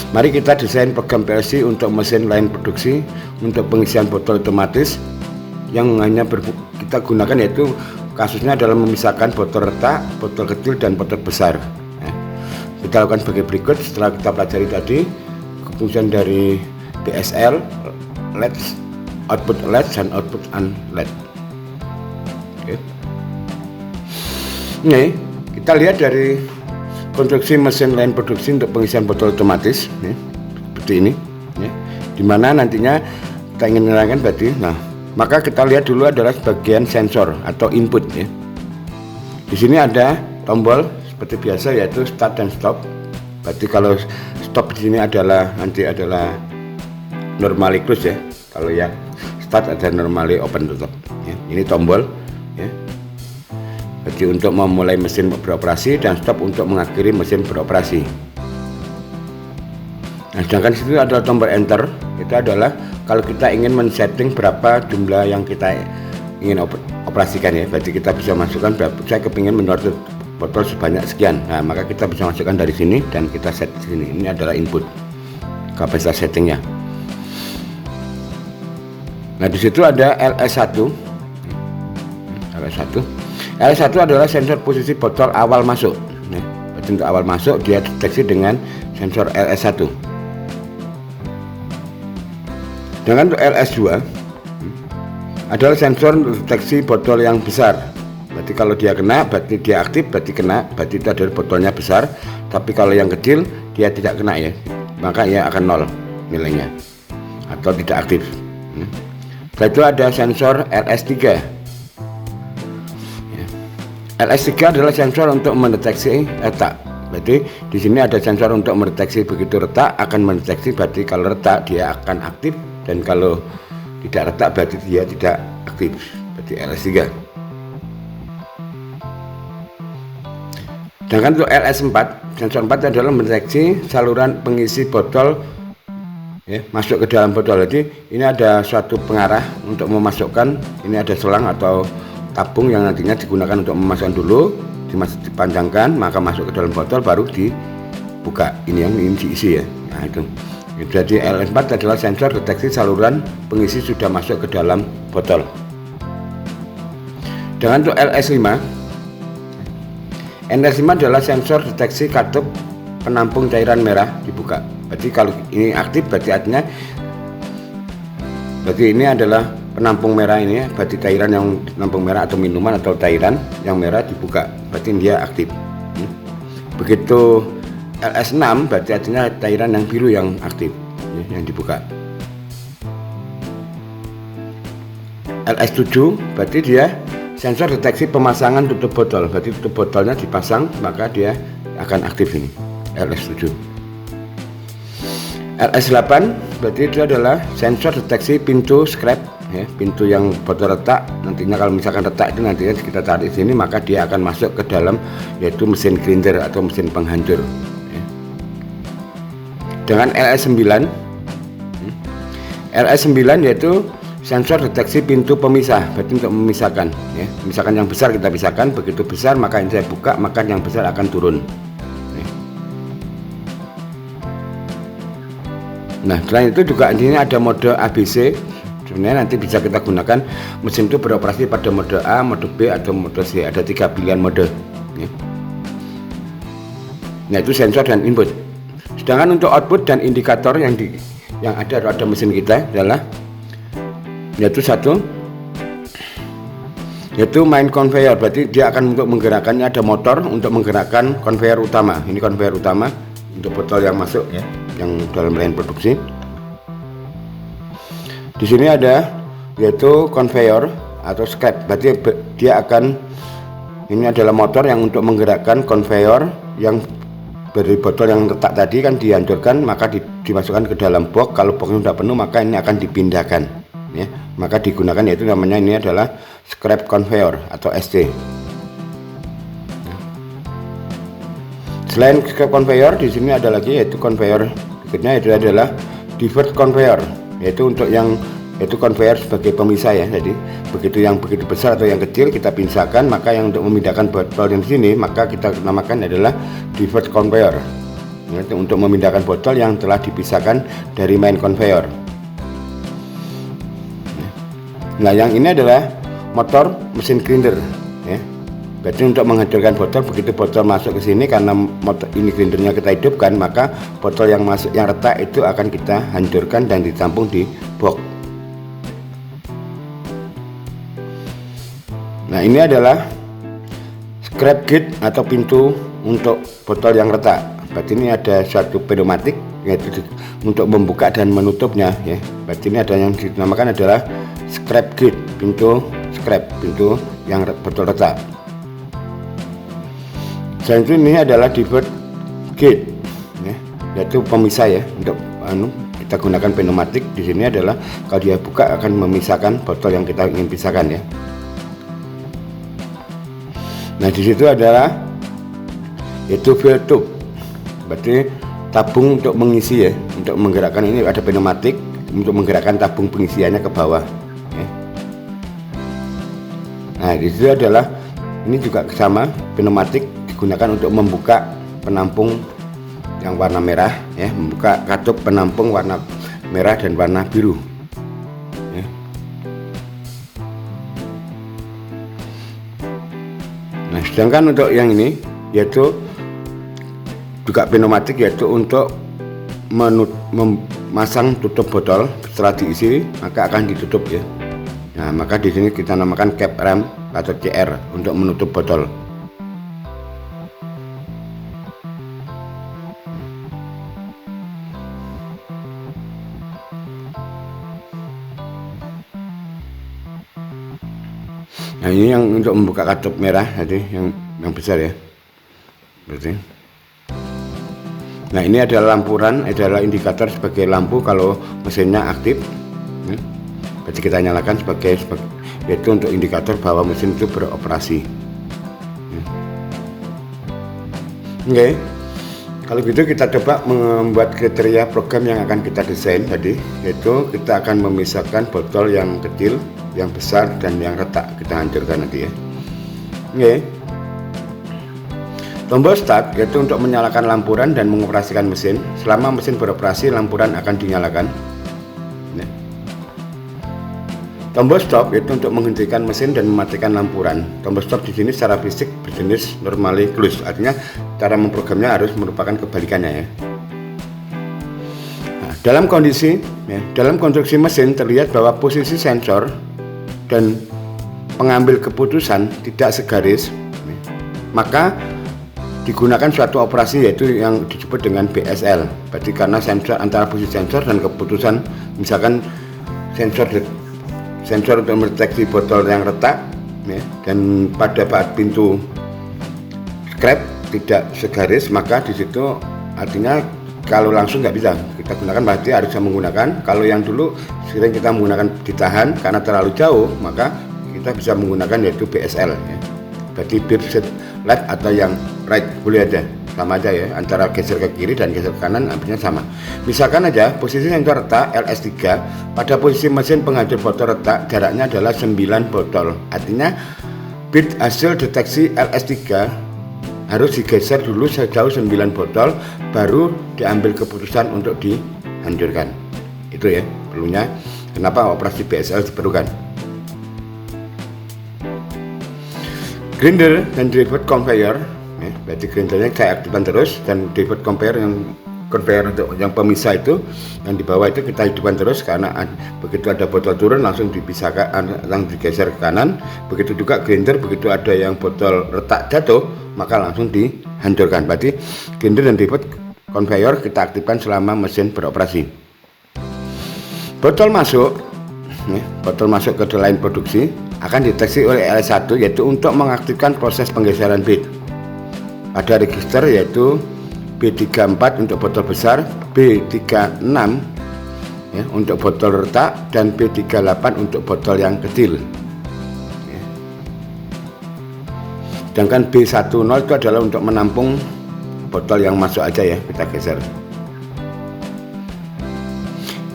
Mari kita desain program PLC untuk mesin line produksi untuk pengisian botol otomatis yang hanya kita gunakan, yaitu kasusnya adalah memisahkan botol retak, botol kecil dan botol besar. Kita lakukan sebagai berikut setelah kita pelajari tadi kefungsian dari DSL, LED, output LED dan output unLED. Ini kita lihat dari konstruksi mesin line produksi untuk pengisian botol otomatis, seperti ini, dimana nantinya kita ingin menerangkan berarti. Nah, maka kita lihat dulu adalah bagian sensor atau input. Di sini ada tombol seperti biasa, yaitu start dan stop. Berarti kalau stop di sini adalah nanti adalah normally close ya. Kalau yang start ada normally open tutup. Ini tombol. Jadi untuk memulai mesin beroperasi dan stop untuk mengakhiri mesin beroperasi. Nah, sedangkan situ adalah tombol enter. Itu adalah kalau kita ingin men-setting berapa jumlah yang kita ingin operasikan ya. Berarti kita bisa masukkan berapa, saya kepingin mendownload botol sebanyak sekian. Nah, maka kita bisa masukkan dari sini dan kita set di sini. Ini adalah input kapasitas settingnya. Nah, di situ ada LS1. LS1 adalah sensor posisi botol awal masuk. Berarti untuk awal masuk dia deteksi dengan sensor LS1. Dengan untuk LS2 adalah sensor deteksi botol yang besar. Berarti kalau dia kena, berarti dia aktif, berarti kena, berarti itu adalah botolnya besar. Tapi kalau yang kecil dia tidak kena ya, maka ia akan 0 nilainya atau tidak aktif. Setelah itu ada sensor LS3. LS3 adalah sensor untuk mendeteksi retak. Berarti di sini ada sensor untuk mendeteksi begitu retak akan mendeteksi, berarti kalau retak dia akan aktif, dan kalau tidak retak berarti dia tidak aktif. Berarti LS3. Sedangkan untuk LS4, sensor 4 adalah mendeteksi saluran pengisi botol masuk ke dalam botol. Jadi ini ada suatu pengarah untuk memasukkan, ini ada selang atau tabung yang nantinya digunakan untuk memasukkan dulu, dipanjangkan, maka masuk ke dalam botol baru dibuka. Ini yang ingin diisi ya. Nah, itu. Jadi LS4 adalah sensor deteksi saluran pengisi sudah masuk ke dalam botol. Dengan untuk LS5 adalah sensor deteksi katup penampung cairan merah dibuka. Berarti kalau ini aktif berarti artinya ini adalah penampung merah, ini berarti cairan yang penampung merah atau minuman atau cairan yang merah dibuka, berarti dia aktif. Begitu LS6 berarti artinya cairan yang biru yang aktif yang dibuka. LS7 berarti dia sensor deteksi pemasangan tutup botol, berarti tutup botolnya dipasang maka dia akan aktif ini LS7. LS8 berarti itu adalah sensor deteksi pintu scrap pintu yang botol retak. Nantinya kalau misalkan retak itu nantinya kita tarik di sini maka dia akan masuk ke dalam, yaitu mesin grinder atau mesin penghancur. Dengan LS9 yaitu sensor deteksi pintu pemisah, berarti untuk memisahkan misalkan yang besar kita pisahkan, begitu besar maka ini saya buka maka yang besar akan turun. Nah, selain itu juga ini ada mode ABC. Sebenarnya nanti bisa kita gunakan mesin itu beroperasi pada mode A, mode B atau mode C. Ada 3 pilihan mode. Nah, itu sensor dan input. Sedangkan untuk output dan indikator yang ada pada mesin kita adalah yaitu main conveyor. Berarti dia akan untuk menggerakkannya, ada motor untuk menggerakkan conveyor utama. Ini conveyor utama untuk botol yang masuk yang dalam line produksi. Di sini ada yaitu conveyor atau scrap. Berarti dia akan, ini adalah motor yang untuk menggerakkan conveyor yang dari botol yang retak tadi kan dihancurkan, maka dimasukkan ke dalam box. Kalau boxnya sudah penuh maka ini akan dipindahkan maka digunakan, yaitu namanya ini adalah scrap conveyor atau SC. Selain scrap conveyor di sini ada lagi yaitu conveyor berikutnya, itu adalah divert conveyor, yaitu untuk yang conveyor sebagai pemisah ya. Jadi begitu besar atau yang kecil kita pisahkan, maka yang untuk memindahkan botol yang sini maka kita namakan adalah divert conveyor. ya, untuk memindahkan botol yang telah dipisahkan dari main conveyor. Nah, yang ini adalah motor mesin grinder, ya. Berarti untuk menghancurkan botol, begitu botol masuk ke sini, karena motor ini grindernya kita hidupkan, maka botol yang masuk yang retak itu akan kita hancurkan dan ditampung di box. Nah, ini adalah scrap gate atau pintu untuk botol yang retak. Berarti ini ada suatu pneumatik yaitu untuk membuka dan menutupnya, ya. Berarti ini ada yang dinamakan adalah scrap gate, pintu scrap, pintu yang botol retak. Selain itu ini adalah divert gate, ya, yaitu pemisah, ya. Untuk kita gunakan pneumatik di sini adalah kalau dia buka akan memisahkan botol yang kita ingin pisahkan, ya. Nah, di situ adalah yaitu fill tube, berarti tabung untuk mengisi, ya. Untuk menggerakkan ini ada pneumatik untuk menggerakkan tabung pengisiannya ke bawah, ya. Nah, di situ adalah ini juga sama, pneumatik digunakan untuk membuka penampung yang warna merah, ya, membuka katup penampung warna merah dan warna biru, ya. Nah, sedangkan untuk yang ini yaitu juga pneumatik, yaitu untuk memasang tutup botol. Setelah diisi maka akan ditutup, ya. Nah, maka di sini kita namakan cap ram atau CR untuk menutup botol. Nah, ini yang untuk membuka katup merah tadi, yang besar, ya. Berarti. Nah, ini adalah lampuran, adalah indikator sebagai lampu kalau mesinnya aktif, ya. Berarti kita nyalakan sebagai yaitu untuk indikator bahwa mesin itu beroperasi, ya. Oke, kalau gitu kita coba membuat kriteria program yang akan kita desain tadi, yaitu kita akan memisahkan botol yang kecil, yang besar, dan yang retak kita hancurkan nanti, ya. Oke. Tombol start yaitu untuk menyalakan lampuran dan mengoperasikan mesin. Selama mesin beroperasi, lampuran akan dinyalakan, ya. Tombol stop yaitu untuk menghentikan mesin dan mematikan lampuran. Tombol stop di sini secara fisik berjenis normally close, artinya cara memprogramnya harus merupakan kebalikannya, ya. Nah, dalam konstruksi mesin terlihat bahwa posisi sensor dan pengambil keputusan tidak segaris, ya. Maka digunakan suatu operasi yaitu yang disebut dengan BSL. Berarti karena sensor, antara posisi sensor dan keputusan, misalkan sensor untuk mendeteksi botol yang retak, ya, dan pada saat pintu scrap tidak segaris, maka di situ artinya kalau langsung nggak bisa kita gunakan, berarti harus menggunakan, kalau yang dulu sering kita menggunakan ditahan karena terlalu jauh, maka kita bisa menggunakan yaitu BSL, ya. Berarti beep set left atau yang right, boleh aja, sama aja, ya, antara geser ke kiri dan geser ke kanan artinya sama. Misalkan aja posisi sensor retak LS3 pada posisi mesin penghancur botol retak jaraknya adalah 9 botol, artinya bit hasil deteksi LS3 harus digeser dulu sejauh 9 botol baru diambil keputusan untuk dihancurkan. Itu, ya, perlunya kenapa operasi BSL diperlukan. Grinder dan divert conveyor, ya, berarti grindernya saya aktifkan terus, dan divert conveyor untuk yang pemisah itu yang di bawah itu kita hidupkan terus, karena begitu ada botol turun langsung dipisahkan, langsung digeser ke kanan. Begitu juga grinder, begitu ada yang botol retak jatuh maka langsung dihancurkan. Berarti grinder dan divert conveyor kita aktifkan selama mesin beroperasi. Botol masuk ke line produksi akan deteksi oleh LS1 yaitu untuk mengaktifkan proses penggeseran bit pada register, yaitu B34 untuk botol besar, B36, ya, untuk botol retak, dan B38 untuk botol yang kecil, ya. Sedangkan B10 itu adalah untuk menampung botol yang masuk aja, ya, kita geser.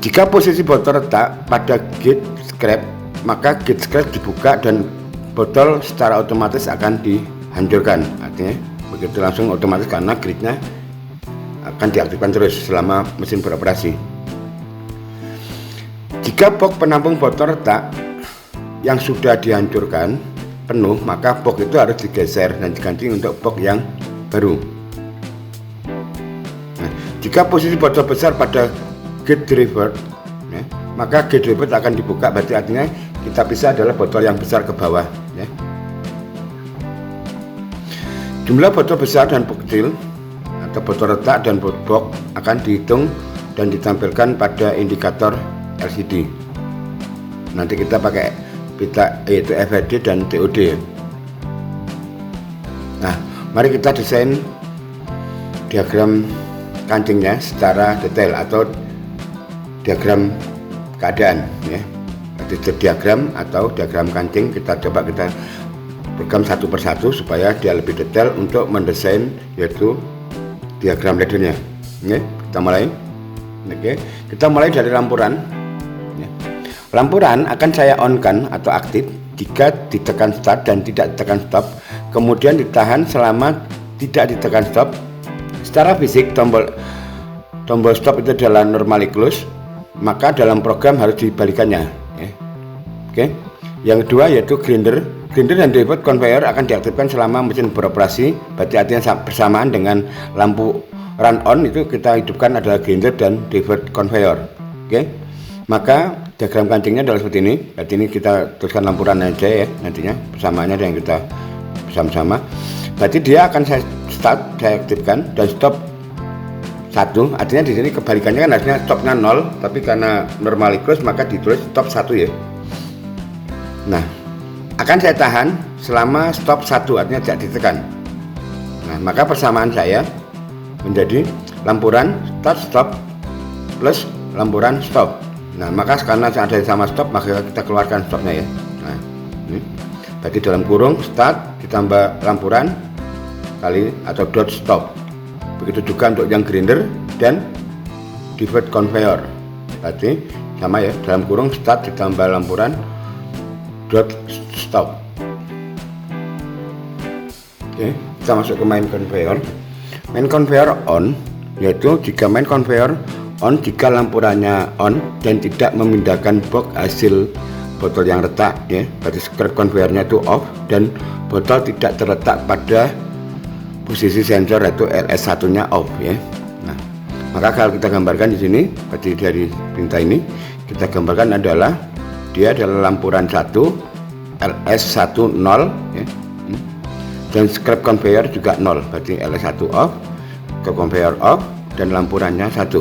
Jika posisi botol retak pada gate scrap, maka gate scrap dibuka dan botol secara otomatis akan dihancurkan. Artinya begitu langsung otomatis karena gridnya akan diaktifkan terus selama mesin beroperasi. Jika box penampung botol retak yang sudah dihancurkan penuh, maka box itu harus digeser dan diganti untuk box yang baru. Nah, jika posisi botol besar pada gate driver, ya, maka gate driver akan dibuka, berarti artinya kita pisah adalah botol yang besar ke bawah, ya. Jumlah botol besar dan box kecil atau botol retak dan box akan dihitung dan ditampilkan pada indikator LCD. Nanti kita pakai pita yaitu FHD dan TOD. Nah, mari kita desain diagram kancingnya secara detail atau diagram keadaan, ya. Diagram atau diagram kancing kita program satu persatu supaya dia lebih detail untuk mendesain yaitu diagram leadernya. Oke, kita mulai. Oke, kita mulai dari lampuran. Lampuran akan saya on-kan atau aktif jika ditekan start dan tidak ditekan stop, kemudian ditahan selama tidak ditekan stop. Secara fisik tombol stop itu adalah normally close, maka dalam program harus dibalikannya, ya. Oke. Yang kedua yaitu grinder dan divert conveyor akan diaktifkan selama mesin beroperasi, berarti artinya bersamaan dengan lampu run on itu kita hidupkan adalah grinder dan divert conveyor. Oke. Maka diagram kancingnya adalah seperti ini. Berarti ini kita tuliskan lampu run aja, ya, nantinya persamaannya yang kita bersama-sama. Berarti dia akan saya start, saya aktifkan, dan stop 1. Artinya di sini kebalikannya kan harusnya stopnya 0, tapi karena normally close maka ditulis stop 1, ya. Nah, akan saya tahan selama stop 1, artinya tidak ditekan. Nah, maka persamaan saya menjadi lampu run start stop plus lampu run stop. Nah, maka karena ada yang sama stop, maka kita keluarkan stopnya, ya. Nah, ini berarti dalam kurung start ditambah lampu run kali atau dot stop. Begitu juga untuk yang grinder dan divert conveyor. Berarti sama, ya, dalam kurung start ditambah lampu run dot stop. Oke, kita masuk ke main conveyor. Main conveyor on, yaitu jika main conveyor on jika lampu runnya on dan tidak memindahkan box hasil botol yang retak, ya. Berarti script conveyornya itu off dan botol tidak terletak pada posisi sensor yaitu LS1 nya off, ya. Nah, maka kalau kita gambarkan di sini, berarti dari perintah ini kita gambarkan adalah dia adalah lampu run 1 LS1 0, ya. Dan script conveyor juga 0, berarti LS1 off, script conveyor off, dan lampu runnya 1.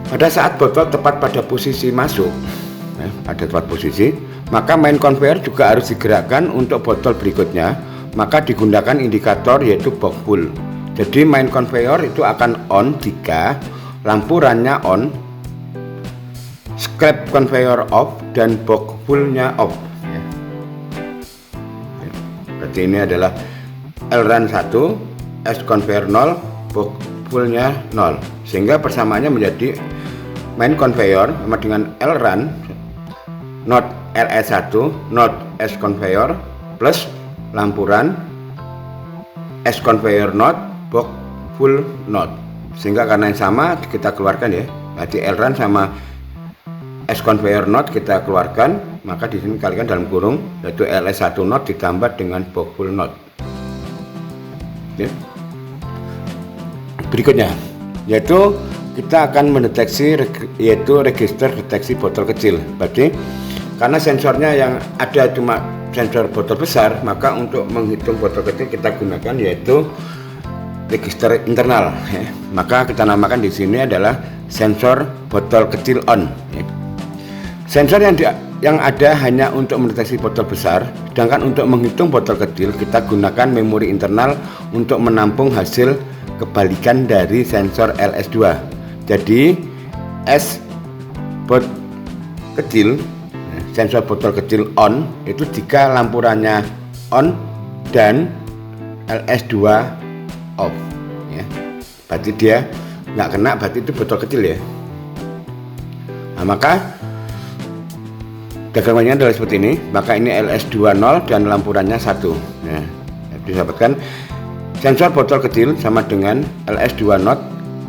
Pada saat botol tepat pada posisi masuk, ya, pada tepat posisi, maka main conveyor juga harus digerakkan untuk botol berikutnya, maka digunakan indikator yaitu box full. Jadi main conveyor itu akan on jika lampu runnya on, scrap conveyor off, dan box fullnya off, ya. Berarti ini adalah L run 1, S conveyor 0, box fullnya 0, sehingga persamaannya menjadi main conveyor sama dengan L run not LS1 not S conveyor plus lampu run S conveyor not box full not, sehingga karena yang sama kita keluarkan, ya. Berarti L run sama S conveyor not kita keluarkan, maka di sini kalikan dalam kurung yaitu LS1 not ditambah dengan box full not. Oke. Berikutnya yaitu kita akan mendeteksi yaitu register deteksi botol kecil. Berarti karena sensornya yang ada cuma sensor botol besar, maka untuk menghitung botol kecil kita gunakan yaitu register internal, ya. Maka kita namakan di sini adalah sensor botol kecil on, ya. Sensor yang ada hanya untuk mendeteksi botol besar, sedangkan untuk menghitung botol kecil kita gunakan memori internal untuk menampung hasil kebalikan dari sensor LS2. Jadi S bot kecil, sensor botol kecil on itu jika lampu runnya on dan LS2 off, ya. Berarti dia nggak kena, berarti itu botol kecil, ya. Nah, maka diagramnya adalah seperti ini. Maka ini LS2 0 dan lampu runnya 1, ya. Jadi dapatkan Sensor botol kecil sama dengan LS2 not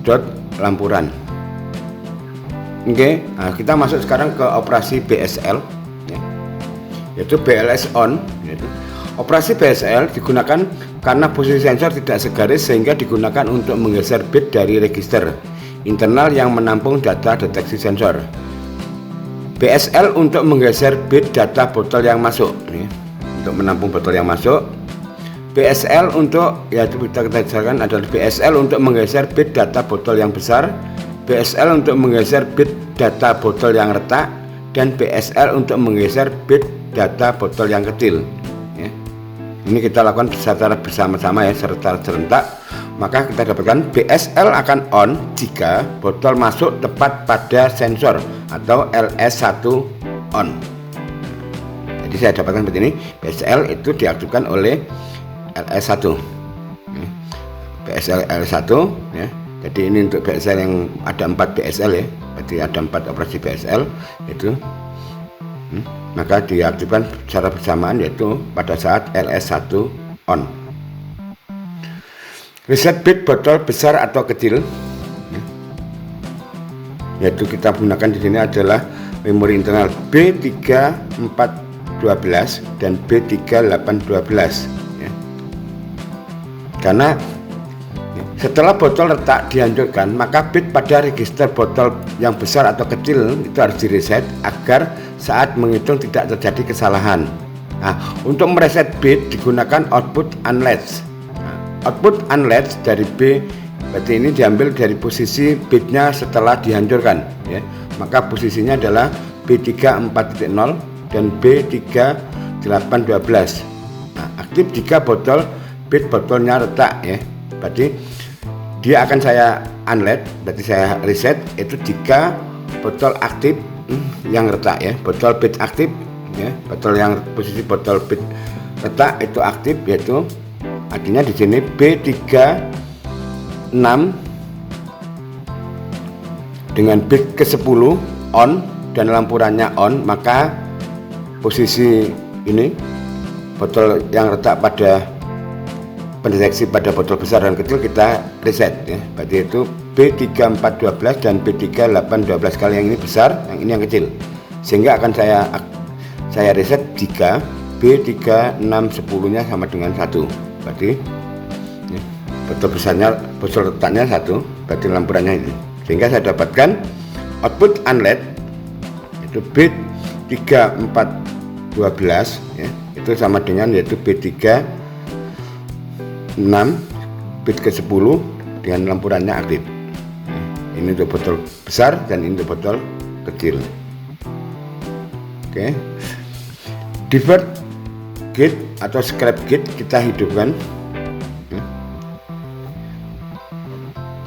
dot lampuran. Oke, nah kita masuk sekarang ke operasi BSL, yaitu BLS on. Operasi BSL digunakan karena posisi sensor tidak segaris sehingga digunakan untuk menggeser bit dari register internal yang menampung data deteksi sensor. BSL untuk menggeser bit data botol yang masuk, untuk menampung botol yang masuk. BSL untuk, yaitu kita jelaskan adalah BSL untuk menggeser bit data botol yang besar, BSL untuk menggeser bit data botol yang retak, dan BSL untuk menggeser bit data botol yang kecil. Ini kita lakukan secara bersama-sama ya, secara serentak. Maka kita dapatkan BSL akan on jika botol masuk tepat pada sensor atau LS1 on. Jadi saya dapatkan seperti ini, BSL itu diaktifkan oleh LS1, BSL L1 ya. Jadi ini untuk BSL yang ada 4 BSL ya, berarti ada 4 operasi BSL itu, maka diaktifkan secara bersamaan yaitu pada saat LS1 on. Reset bit botol besar atau kecil, yaitu kita gunakan di sini adalah memori internal B3412 dan B3812 ya. Karena setelah botol retak dihancurkan, maka bit pada register botol yang besar atau kecil itu harus direset agar saat menghitung tidak terjadi kesalahan. Nah, untuk mereset bit digunakan output unlatch. Output unlatch dari B berarti ini diambil dari posisi bitnya setelah dihancurkan ya. Maka posisinya adalah B34.0 dan B3812. Nah, aktif jika bit botolnya retak ya. Berarti dia akan saya unlatch, berarti saya reset itu jika botol aktif yang retak ya, botol bit aktif ya, botol yang posisi botol bit retak itu aktif, yaitu artinya di sini B36 dengan bit ke-10 on dan lampurannya on, maka posisi ini botol yang retak pada pendeteksi pada botol besar dan kecil kita reset ya. Berarti itu B3412 dan B3812, kali yang ini besar, yang ini yang kecil. Sehingga akan saya reset jika B3610-nya sama dengan 1. Berarti ya, botol besarnya, botol retaknya 1, berarti lampurannya ini. Sehingga saya dapatkan output unlatch itu B3412 ya, itu sama dengan yaitu B36 bit ke-10 dengan lampurannya aktif. Ini untuk botol besar dan ini untuk botol kecil. Oke. Divert gate atau scrap gate kita hidupkan.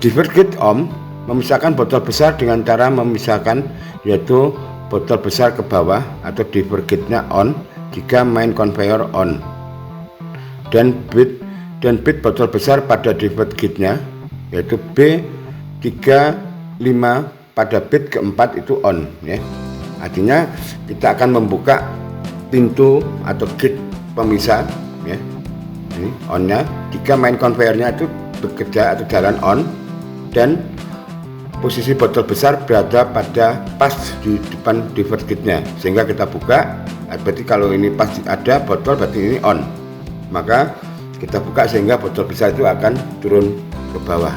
Divert gate on memisahkan botol besar dengan cara memisahkan, yaitu botol besar ke bawah atau divert gate-nya on jika main conveyor on, dan bit botol besar pada divert gate-nya yaitu B35 pada bit keempat itu on ya. Artinya kita akan membuka pintu atau gate pemisah ya. Ini on-nya jika main conveyor-nya itu bekerja atau jalan on dan posisi botol besar berada pada pas di depan divert gate-nya, sehingga kita buka. Berarti kalau ini pas ada botol berarti ini on, maka kita buka sehingga botol besar itu akan turun ke bawah,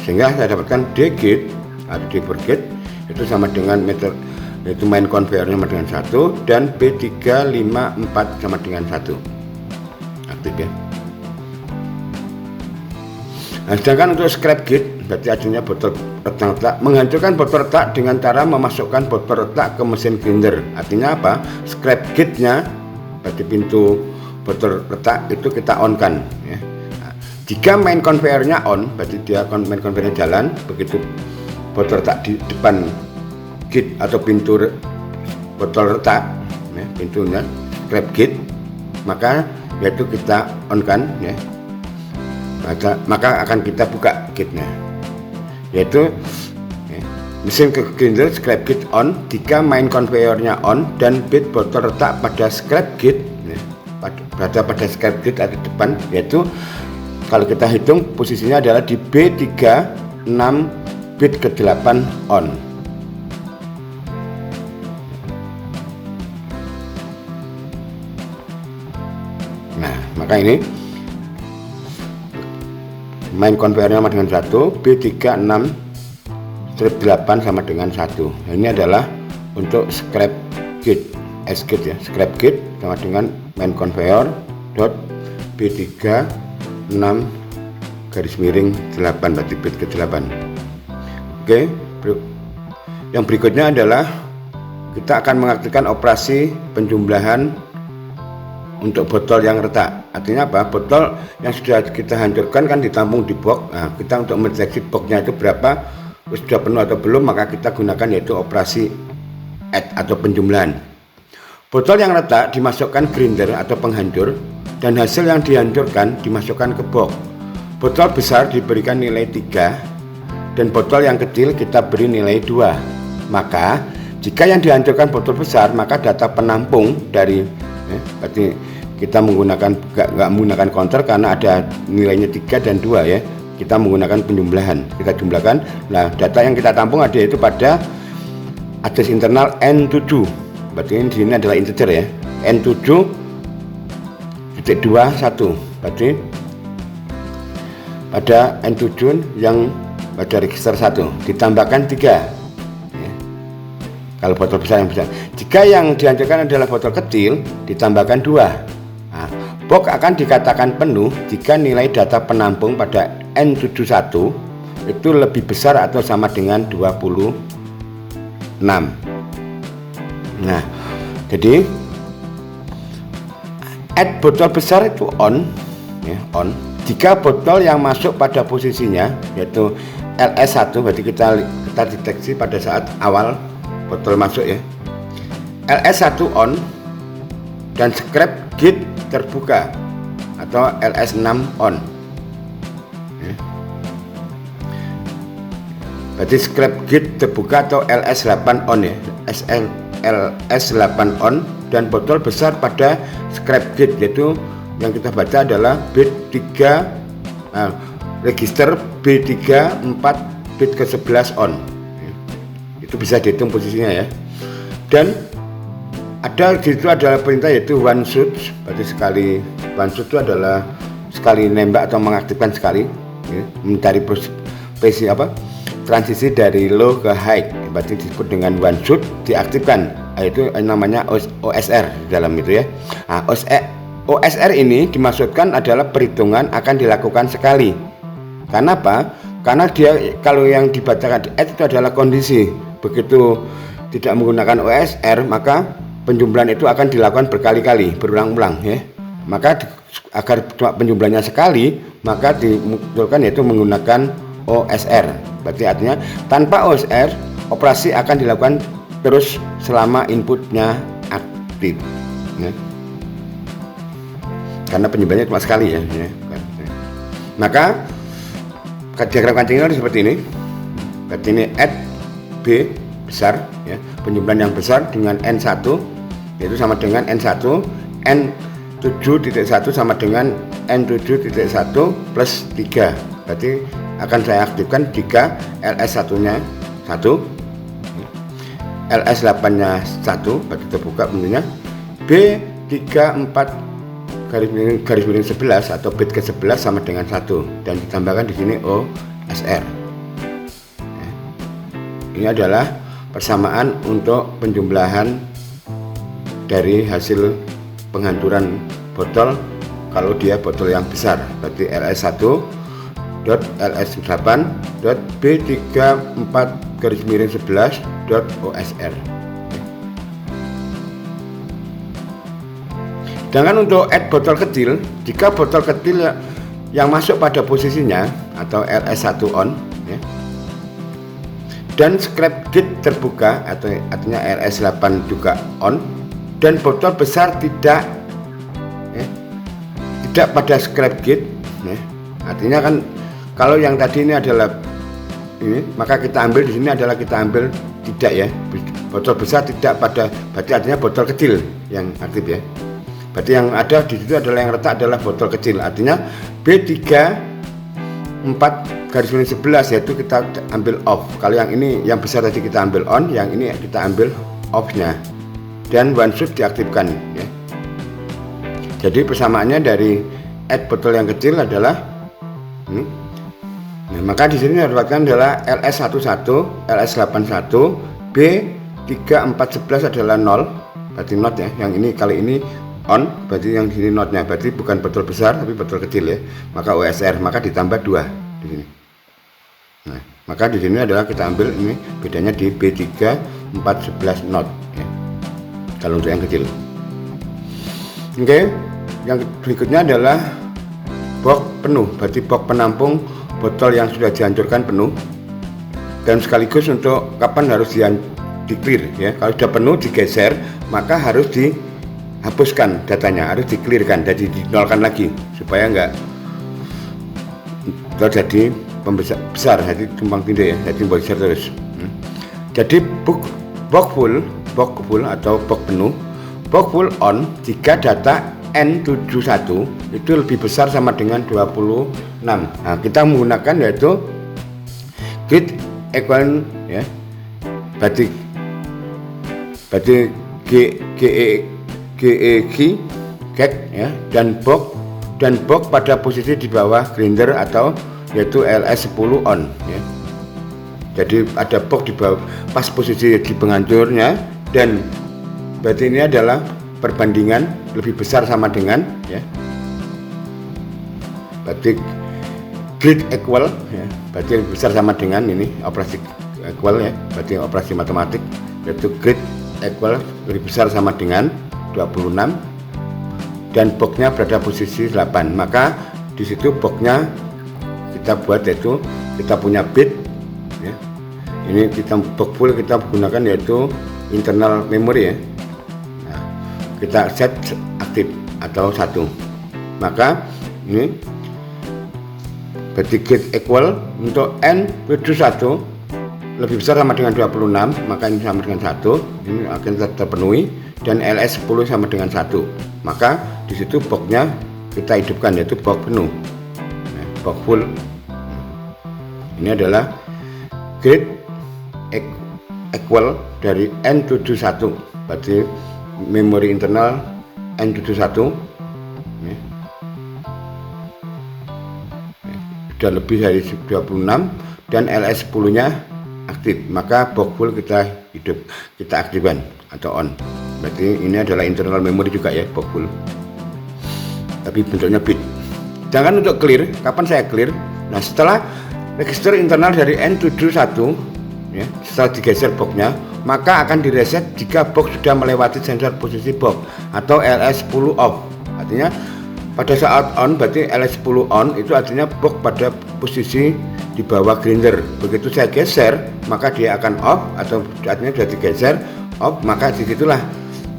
sehingga saya dapatkan D gate atau divert gate itu sama dengan meter, yaitu main conveyor sama dengan 1 dan B354 sama dengan 1 aktif ya. Nah, sedangkan untuk scrap gate berarti artinya botol retak menghancurkan botol retak dengan cara memasukkan botol retak ke mesin grinder. Artinya apa? Scrap gate-nya berarti pintu botol retak itu kita on kan ya. Nah, jika main conveyor-nya on berarti dia main conveyor-nya jalan, begitu botol retak di depan gate atau pintu botol retak ya, pintunya scrap gate, maka yaitu kita on kan ya. Maka akan kita buka gate-nya, yaitu ya, mesin ke grinder scrap gate on jika main conveyor-nya on dan bit botol retak pada scrap gate ya, pada scrap gate atau depan, yaitu kalau kita hitung posisinya adalah di B36 bit ke-8 on. Nah, maka ini main conveyornya sama dengan 1, B36/8 sama dengan 1. Nah, ini adalah untuk scrap gate, S-gate ya, scrap gate sama dengan main conveyor dot B36 garis miring 8 berarti bit ke-8. Oke, yang berikutnya adalah kita akan mengaktifkan operasi penjumlahan untuk botol yang retak. Artinya apa? Botol yang sudah kita hancurkan kan ditampung di box. Nah, kita untuk mendeteksi boxnya itu berapa, sudah penuh atau belum, maka kita gunakan yaitu operasi add atau penjumlahan. Botol yang retak dimasukkan grinder atau penghancur dan hasil yang dihancurkan dimasukkan ke box. Botol besar diberikan nilai 3 dan botol yang kecil kita beri nilai 2. Maka jika yang dihancurkan botol besar, maka data penampung dari berarti kita menggunakan nggak menggunakan counter karena ada nilainya 3 dan 2 ya. Kita menggunakan penjumlahan. Kita jumlahkan. Nah, data yang kita tampung ada itu pada address internal N7. Berarti di sini adalah integer ya. N7.21. Berarti pada N7 yang pada register 1 ditambahkan 3. Kalau botol besar yang besar. Jika yang dihancurkan adalah botol kecil, ditambahkan 2. Nah, box akan dikatakan penuh jika nilai data penampung pada N71 itu lebih besar atau sama dengan 26. Nah, jadi add botol besar itu on, ya, on. Jika botol yang masuk pada posisinya yaitu LS1, berarti kita deteksi pada saat awal botol masuk ya, LS1 on dan scrap gate terbuka atau LS6 on ya. Berarti scrap gate terbuka atau LS8 on ya, LS8 on dan botol besar pada scrap gate yaitu yang kita baca adalah B3 register B34 bit ke-11 on. Itu bisa dihitung posisinya ya. Dan ada di situ adalah perintah yaitu one shoot, berarti sekali one shoot itu adalah sekali nembak atau mengaktifkan sekali ya, mencari transisi dari low ke high, berarti disebut dengan one shoot diaktifkan, yaitu namanya OSR dalam itu ya. Nah, OSR ini dimaksudkan adalah perhitungan akan dilakukan sekali. Karena apa? Karena dia kalau yang dibacakan di add itu adalah kondisi. Begitu tidak menggunakan OSR, maka penjumlahan itu akan dilakukan berkali-kali, berulang-ulang ya. Maka agar cuma penjumlahannya sekali, maka dimunculkan yaitu menggunakan OSR. Berarti artinya tanpa OSR, operasi akan dilakukan terus selama inputnya aktif ya. Karena penjumlahannya cuma sekali ya. Maka diagram kancingnya seperti ini. Berarti ini add B besar ya, penjumlahan yang besar dengan N1 yaitu sama dengan N1, N7.1 sama dengan N7.1 plus 3. Berarti akan saya aktifkan jika LS1 nya 1, LS8 nya 1, berarti terbuka bentuknya, B34 garis miring 11 atau bit ke-11 sama dengan 1 dan ditambahkan di sini OSR. Ini adalah persamaan untuk penjumlahan dari hasil penghancuran botol kalau dia botol yang besar, berarti LS1.LS8.B34 garis miring 11.OSR. Sedangkan untuk add botol kecil, jika botol kecil yang masuk pada posisinya atau LS1 on ya, dan scrap gate terbuka atau artinya LS8 juga on dan botol besar tidak pada scrap gate ya. Artinya kan kalau yang tadi ini adalah ini, maka kita ambil di sini adalah kita ambil tidak ya, botol besar tidak pada, berarti artinya botol kecil yang aktif ya. Berarti yang ada di situ adalah yang retak adalah botol kecil. Artinya B34 garis miring 11 yaitu kita ambil off. Kalau yang ini yang besar tadi kita ambil on, yang ini kita ambil off-nya. Dan one switch diaktifkan ya. Jadi persamaannya dari add botol yang kecil adalah ini. Nah, maka di sini dapatkan adalah LS11, LS81, B3411 adalah 0, berarti not ya. Yang ini kali ini on, berarti yang di sini notnya, berarti bukan botol besar tapi botol kecil ya. Maka OSR, maka ditambah 2 di sini. Nah, maka di sini adalah kita ambil ini bedanya di B3411 not ya. Kalau untuk yang kecil. Oke, yang berikutnya adalah box penuh, berarti box penampung botol yang sudah dihancurkan penuh, dan sekaligus untuk kapan harus di clear ya. Kalau sudah penuh digeser, maka harus dihapuskan datanya, harus di clearkan, jadi dinolkan lagi supaya enggak terjadi besar, jadi tumpang tindih ya, jadi besar terus. Jadi box full atau box penuh, box full on jika data N71 itu lebih besar sama dengan 26. Nah, kita menggunakan yaitu grid equivalent ya. Berarti GEG ya, dan box pada posisi di bawah grinder atau yaitu LS10 on ya. Jadi ada box di bawah pas posisi di penghancurnya, dan berarti ini adalah perbandingan lebih besar sama dengan ya, berarti grid equal ya, berarti lebih besar sama dengan ini operasi equal ya, berarti operasi matematik, yaitu grid equal lebih besar sama dengan 26 dan boxnya berada posisi 8. Maka di situ boxnya kita buat yaitu kita punya bit ya. Ini kita box full kita gunakan yaitu internal memory ya. Nah, kita set aktif atau 1. Maka ini berarti grid equal untuk N71 lebih besar sama dengan 26, maka ini sama dengan 1, ini akan terpenuhi, dan LS10 sama dengan 1. Maka di situ boxnya kita hidupkan yaitu box penuh. Nah, box full. Ini adalah grid equal dari N71, berarti memori internal N71 ya. Sudah lebih dari 26 dan LS10 nya aktif, maka box full kita aktifkan atau on. Berarti ini adalah internal memory juga ya, box full, tapi bentuknya bit. Sedangkan untuk clear, kapan saya clear? Nah, setelah register internal dari N71 ya, setelah digeser boxnya, maka akan direset jika box sudah melewati sensor posisi box atau LS10 off. Artinya pada saat on, berarti LS10 on itu artinya box pada posisi di bawah grinder. Begitu saya geser, maka dia akan off, atau artinya sudah digeser off, maka disitulah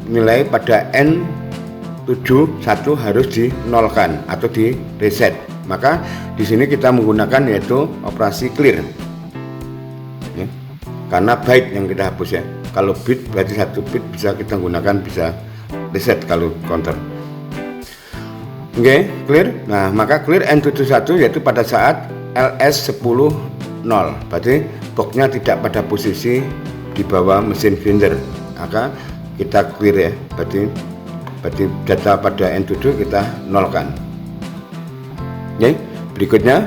nilai pada N71 harus dinolkan atau di reset. Maka di sini kita menggunakan yaitu operasi clear ya, karena byte yang kita hapus ya. Kalau bit berarti 1 bit bisa kita gunakan, bisa reset kalau counter. Oke, clear. Nah, maka clear N71 yaitu pada saat LS10 0, berarti boxnya tidak pada posisi di bawah mesin grinder, maka kita clear ya, berarti data pada N7 kita nolkan. Oke, berikutnya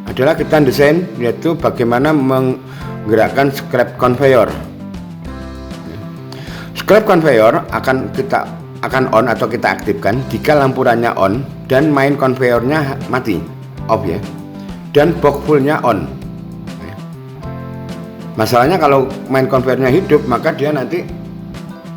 adalah kita desain yaitu bagaimana menggerakkan scrap conveyor. Scrap conveyor akan on atau kita aktifkan jika lampurannya on dan main conveyornya mati, off ya, dan box fullnya on. Masalahnya kalau main conveyornya hidup, maka dia nanti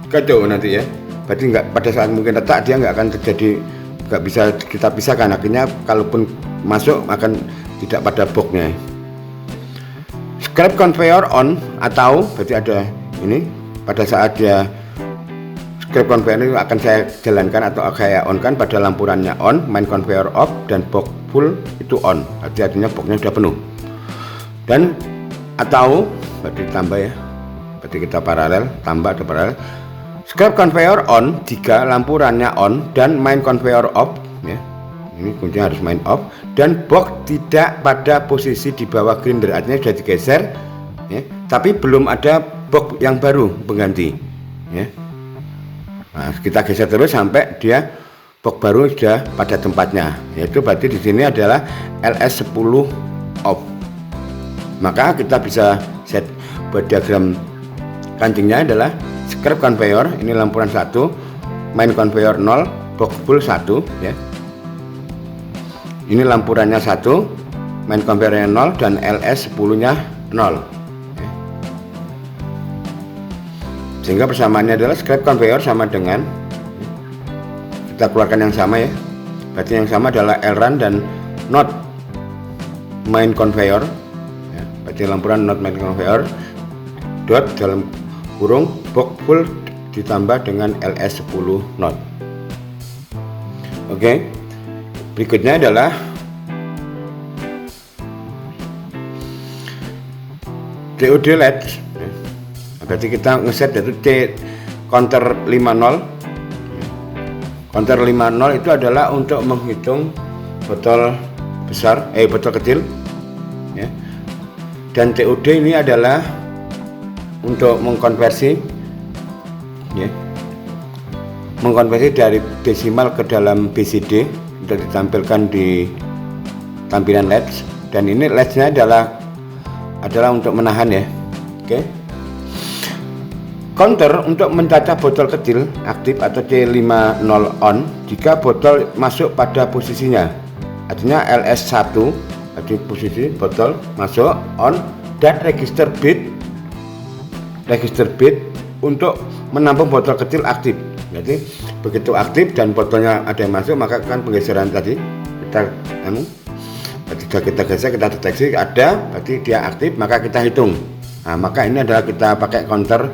kacau nanti ya, berarti nggak, pada saat mungkin retak dia nggak akan terjadi, nggak bisa kita pisahkan, akhirnya kalaupun masuk akan tidak pada boxnya. Scrap conveyor on atau berarti ada ini pada saat dia scrap conveyor ini akan saya jalankan atau saya on kan pada lampurannya on, main conveyor off, dan box full itu on, artinya boxnya sudah penuh. Dan atau berarti tambah ya, berarti kita paralel, tambah atau paralel Script conveyor on jika lampu runnya on dan main conveyor off, ya. Ini kuncinya harus main off, dan box tidak pada posisi di bawah grinder, artinya sudah digeser, ya, tapi belum ada box yang baru pengganti, ya. Nah, kita geser terus sampai dia box baru sudah pada tempatnya, yaitu berarti di sini adalah LS10 off. Maka kita bisa set buat diagram kancingnya adalah script conveyor, ini lampuran 1, main conveyor 0, box full 1, ya. Ini lampurannya 1, main conveyornya 0, dan LS10 nya 0, ya. Sehingga persamaannya adalah script conveyor sama dengan, kita keluarkan yang sama, ya, berarti yang sama adalah LRun dan not main conveyor, ya. Berarti lampuran not main conveyor dot dalam kurung box full ditambah dengan LS10 not. Oke, berikutnya adalah TOD LED. Berarti kita ngeset yaitu T counter 50. Counter 50 itu adalah untuk menghitung botol besar, botol kecil, ya. Dan TOD ini adalah untuk mengkonversi, ya, mengkonversi dari desimal ke dalam BCD untuk ditampilkan di tampilan LED. Dan ini LED-nya adalah untuk menahan, ya. Oke. Counter untuk mencacah botol kecil aktif atau C50 on jika botol masuk pada posisinya, artinya LS1 di posisi botol masuk on, dan register bit untuk menampung botol kecil aktif. Jadi begitu aktif dan botolnya ada yang masuk, maka kan penggeseran tadi ketika kita geser, kita deteksi ada, berarti dia aktif, maka kita hitung. Nah, maka ini adalah kita pakai counter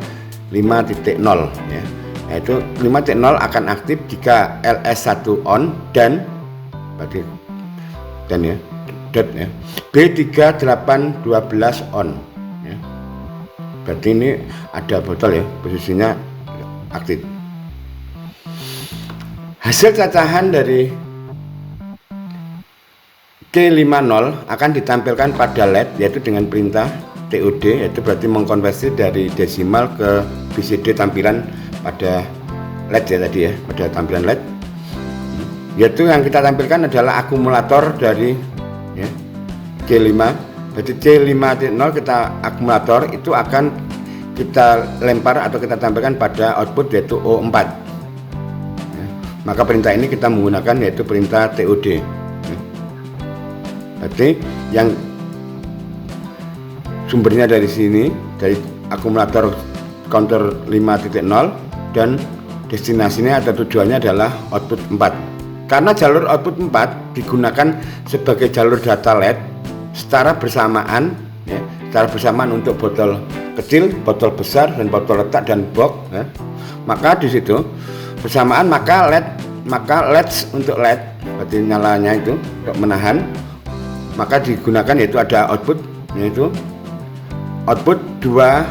5.0, ya. Yaitu 5.0 akan aktif jika LS1 on dan berarti ya B3812 on, ya. Berarti ini ada botol, ya, posisinya aktif. Hasil cacahan dari K50 akan ditampilkan pada LED, yaitu dengan perintah TOD, yaitu berarti mengkonversi dari desimal ke BCD tampilan pada LED, ya, tadi, ya, pada tampilan LED. Yaitu yang kita tampilkan adalah akumulator dari, ya, C5. Berarti C5.0 kita akumulator itu akan kita lempar atau kita tampilkan pada output yaitu O4, ya. Maka perintah ini kita menggunakan yaitu perintah TOD, ya. Berarti yang sumbernya dari sini, dari akumulator counter 5.0, dan destinasinya atau tujuannya adalah output 4. Karena jalur output 4 digunakan sebagai jalur data LED secara bersamaan, ya, secara bersamaan untuk botol kecil, botol besar, dan botol letak dan box, ya. Maka di situ bersamaan maka LED untuk LED, berarti nyalanya itu untuk menahan, maka digunakan yaitu ada output, yaitu output 2,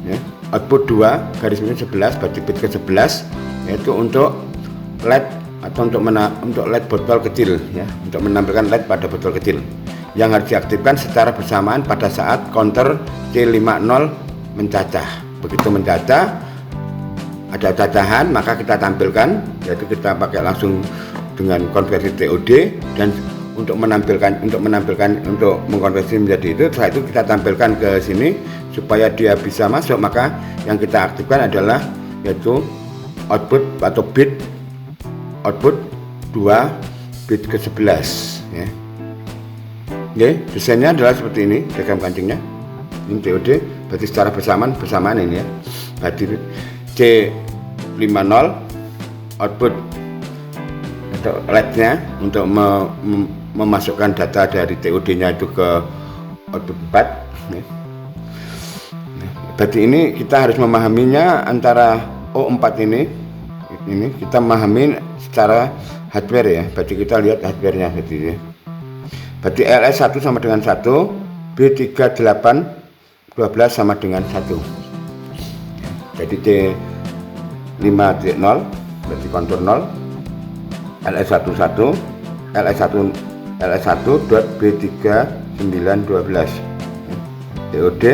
ya, output 2 garis miring 11 berarti bit ke 11, yaitu untuk LED atau untuk LED botol kecil, ya, untuk menampilkan LED pada botol kecil yang harus diaktifkan secara bersamaan pada saat counter C50 mencacah. Begitu mencacah, ada cacahan, maka kita tampilkan, yaitu kita pakai langsung dengan konversi TOD, dan untuk mengkonversi menjadi itu, setelah itu kita tampilkan ke sini supaya dia bisa masuk, maka yang kita aktifkan adalah yaitu output atau bit output 2 bit ke 11, ya. Oke, desainnya adalah seperti ini diagram kancingnya. Ini TOD berarti secara bersamaan ini, ya. Berarti C50 output atau LED-nya untuk memasukkan data dari TOD-nya itu ke output 4, ya. Berarti ini kita harus memahaminya antara O4 ini kita memahami secara hardware, ya. Berarti kita lihat hardware-nya berarti, ya. Berarti LS1 sama dengan 1, B3812 sama dengan 1. Jadi 5.0 berarti kontur 0, LS11 LS1.B3912 DOD.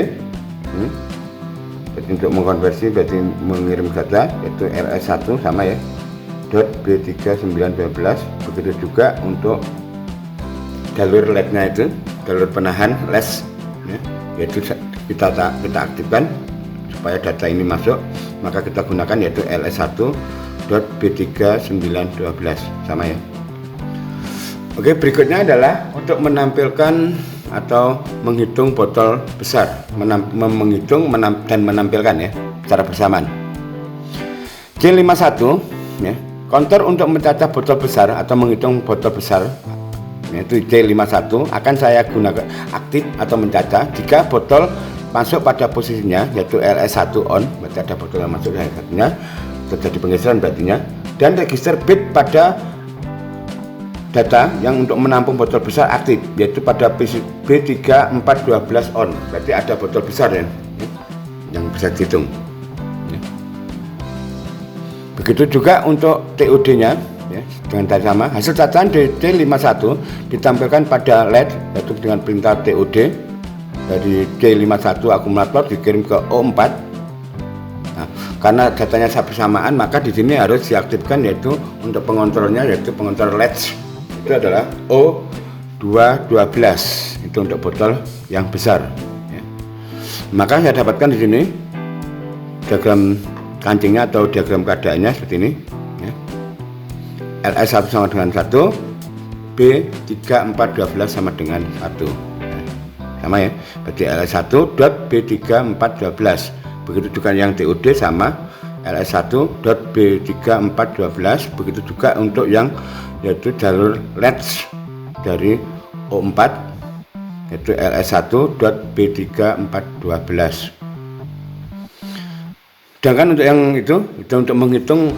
Jadi untuk mengkonversi berarti mengirim data yaitu LS1 sama ya .B3912. Begitu juga untuk jalur LED-nya itu, jalur penahan les ya, yaitu kita aktifkan supaya data ini masuk, maka kita gunakan yaitu LS1.B3912 sama ya. Oke, berikutnya adalah untuk menampilkan atau menghitung botol besar, menghitung dan menampilkan ya secara bersamaan. C51 ya, kontur untuk mencatat botol besar atau menghitung botol besar yaitu C51 akan saya gunakan aktif atau mencatat jika botol masuk pada posisinya yaitu LS1 on, berarti ada botol yang masuk LS1-nya, terjadi penggeseran berartinya, dan register bit pada data yang untuk menampung botol besar aktif yaitu pada B3412 on, berarti ada botol besar ya, yang bisa dihitung ya. Begitu juga untuk TOD-nya ya, dengan cara sama. Hasil cacaan C51 ditampilkan pada LED yaitu dengan perintah TOD dari C51 akumulator dikirim ke O4. Nah, karena datanya bersamaan maka di sini harus diaktifkan yaitu untuk pengontrolnya yaitu pengontrol LED itu adalah O212 itu untuk botol yang besar ya. Maka saya dapatkan di sini diagram kancingnya atau diagram keadaannya seperti ini ya. LS1 sama dengan 1, B3412 sama dengan 1 ya. Sama ya, berarti LS1.B3412. Begitu juga yang DOD sama LS1.B3412. Begitu juga untuk yang yaitu jalur LED dari O4 yaitu LS1.B3412. Sedangkan untuk yang itu untuk menghitung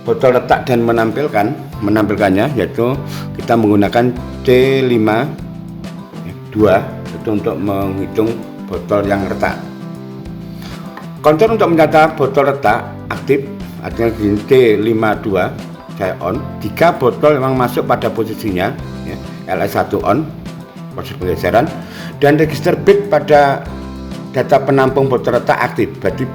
botol letak dan menampilkannya yaitu kita menggunakan C52 itu untuk menghitung botol yang retak. Kontur untuk mencatat botol retak aktif artinya C52 saya on jika botol memang masuk pada posisinya ya, LS1 on proses penggeseran dan register bit pada data penampung botol retak aktif berarti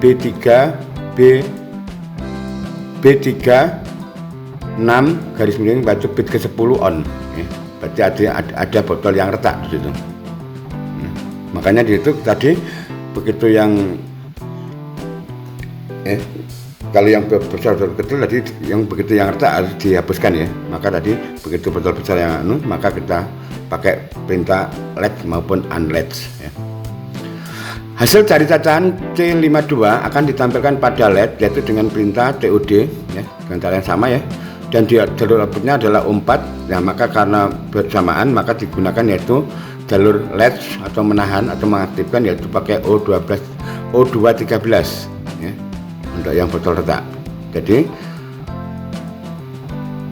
B36 garis miring batu bit ke 10 on ya, berarti ada botol yang retak di situ. Makanya di situ tadi begitu yang kalau yang besar kecil tadi yang begitu yang retak harus dihapuskan ya. Maka tadi begitu botol besar yang maka kita pakai perintah LED maupun unLED ya. Hasil dari cacaan C52 akan ditampilkan pada LED yaitu dengan perintah TOD ya, dengan cara yang sama ya. Dan di jalur outputnya adalah O4 ya, maka karena bersamaan maka digunakan yaitu jalur LED atau menahan atau mengaktifkan yaitu pakai O213 ya, untuk yang botol retak. Jadi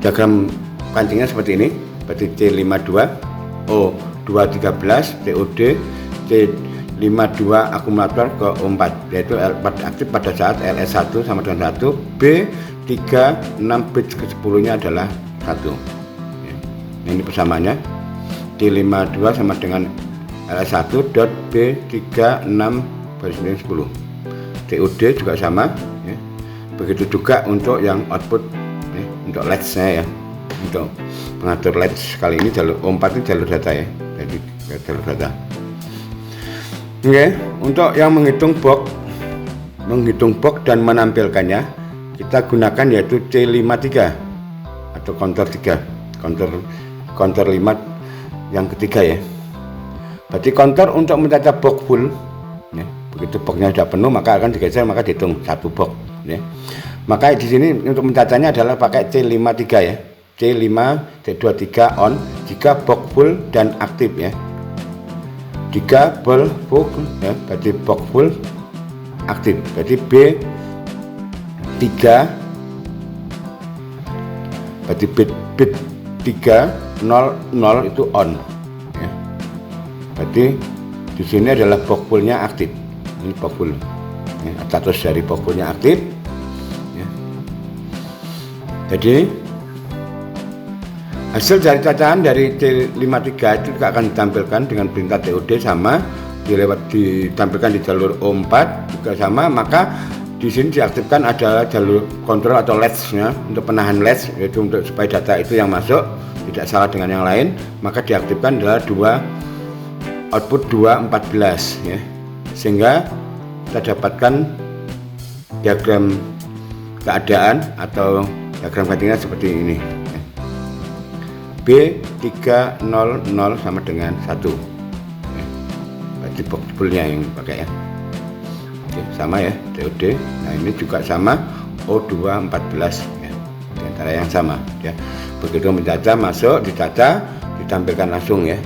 diagram kancingnya seperti ini, berarti C52 O213 TOD C52 akumulator ke O4 yaitu aktif pada saat LS1 sama dengan 1, B36 bit ke 10 nya adalah 1 ya. Ini persamaannya C52 sama dengan LS1.B36 garis miring 10. TOD juga sama ya. Begitu juga untuk yang output ya, untuk LED-nya ya, untuk pengatur LED kali ini jalur O4 itu jalur data ya, jadi jalur data. Oke, untuk yang menghitung box dan menampilkannya kita gunakan yaitu C53 atau counter 3, counter 5 yang ketiga ya. Berarti counter untuk mencatat box full ya. Begitu boxnya sudah penuh maka akan digeser, maka dihitung satu box ya. Maka di sini untuk mencatatnya adalah pakai C53 ya. C23 on jika box full dan aktif ya. Jika full ya, berarti box full aktif. Berarti B3 berarti bit 300 itu on ya. Berarti di sini adalah box fullnya aktif. Ini box full ya, status dari box fullnya aktif ya. Jadi hasil dari cacahan dari C53 itu juga akan ditampilkan dengan perintah TOD sama ditampilkan di jalur O4 juga sama, maka di sini diaktifkan adalah jalur kontrol atau latch-nya untuk penahan latch, yaitu untuk supaya data itu yang masuk tidak salah dengan yang lain, maka diaktifkan adalah output 214 ya, sehingga kita dapatkan diagram keadaan atau diagram gantinya seperti ini ya. B300 sama dengan 1 ya. Berarti box poolnya yang pakai ya. Oke, sama ya TOD. Nah ini juga sama O214 ya, di antara yang sama ya. Begitu mencaca masuk, dicaca ditampilkan langsung ya.